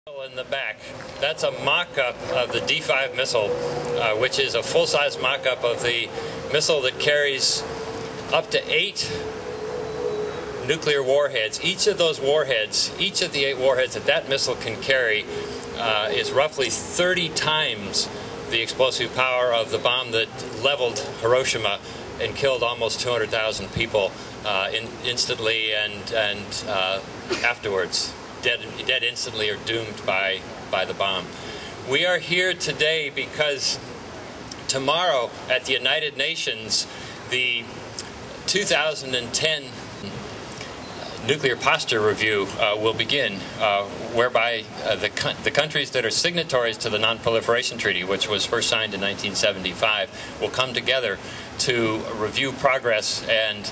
In the back, that's a mock-up of the D5 missile, which is a full-size mock-up of the missile that carries up to 8 nuclear warheads. Each of those warheads, each of the 8 warheads that missile can carry is roughly 30 times the explosive power of the bomb that leveled Hiroshima and killed almost 200,000 people instantly and afterwards. Dead instantly or doomed by the bomb. We are here today because tomorrow at the United Nations, the 2010 Nuclear Posture Review will begin, whereby the countries that are signatories to the Non-Proliferation Treaty, which was first signed in 1975, will come together to review progress and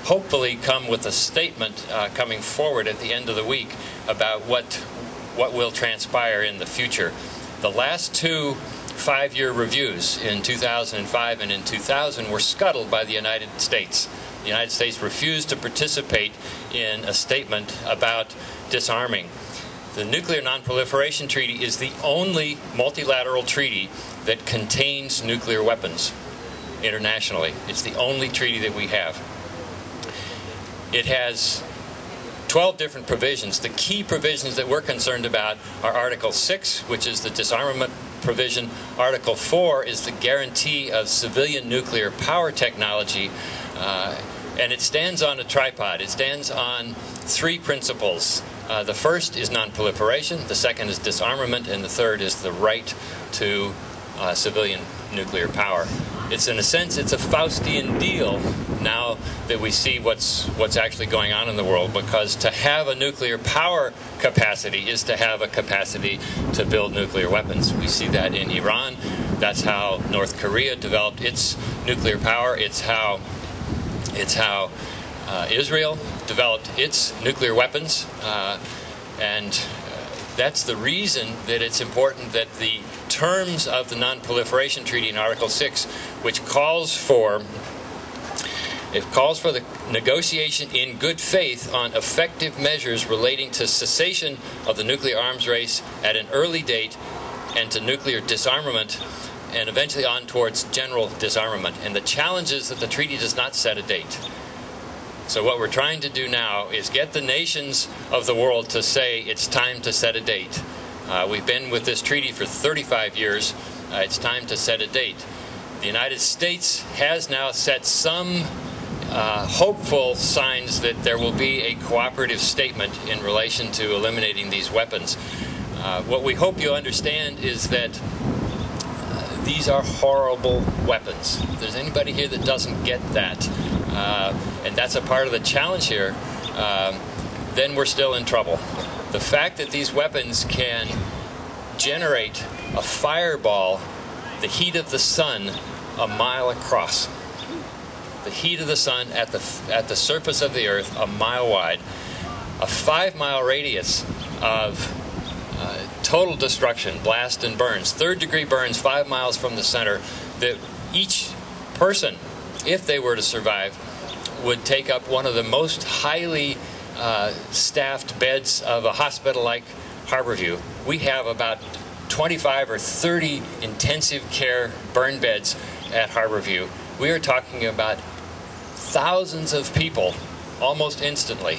hopefully come with a statement coming forward at the end of the week about what will transpire in the future. The last 2 5-year reviews in 2005 and in 2000 were scuttled by the United States. The United States refused to participate in a statement about disarming. The Nuclear Non-Proliferation Treaty is the only multilateral treaty that contains nuclear weapons internationally. It's the only treaty that we have. It has 12 different provisions. The key provisions that we're concerned about are Article 6, which is the disarmament provision. Article 4 is the guarantee of civilian nuclear power technology, and it stands on a tripod. It stands on 3 principles. The first is non-proliferation, the second is disarmament, and the third is the right to civilian nuclear power. It's, in a sense, it's a Faustian deal now that we see what's actually going on in the world, because to have a nuclear power capacity is to have a capacity to build nuclear weapons. We see that in Iran. That's how North Korea developed its nuclear power. It's how Israel developed its nuclear weapons, and that's the reason that it's important that the terms of the Non-Proliferation Treaty in Article 6, which calls for the negotiation in good faith on effective measures relating to cessation of the nuclear arms race at an early date and to nuclear disarmament, and eventually on towards general disarmament. And the challenge is that the treaty does not set a date. So what we're trying to do now is get the nations of the world to say it's time to set a date. We've been with this treaty for 35 years. It's time to set a date. The United States has now set some hopeful signs that there will be a cooperative statement in relation to eliminating these weapons. What we hope you understand is that these are horrible weapons. If there's anybody here that doesn't get that, and that's a part of the challenge here, then we're still in trouble. The fact that these weapons can generate a fireball, the heat of the sun, a mile across. The heat of the sun at the surface of the earth, a mile wide, a 5-mile radius of total destruction, blast and burns, 3rd-degree burns 5 miles from the center, that each person, if they were to survive, would take up one of the most highly staffed beds of a hospital like Harborview. We have about 25 or 30 intensive care burn beds at Harborview. We are talking about thousands of people almost instantly.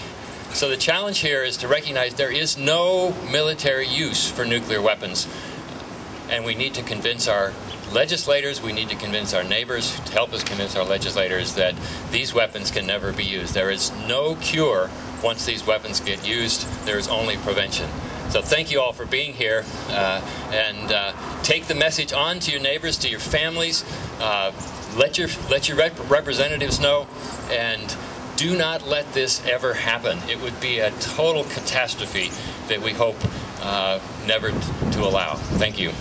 So the challenge here is to recognize there is no military use for nuclear weapons, and we need to convince our legislators, we need to convince our neighbors, to help us convince our legislators that these weapons can never be used. There is no cure once these weapons get used. There is only prevention. So thank you all for being here, and take the message on to your neighbors, to your families. Let your representatives know, and do not let this ever happen. It would be a total catastrophe that we hope never to allow. Thank you.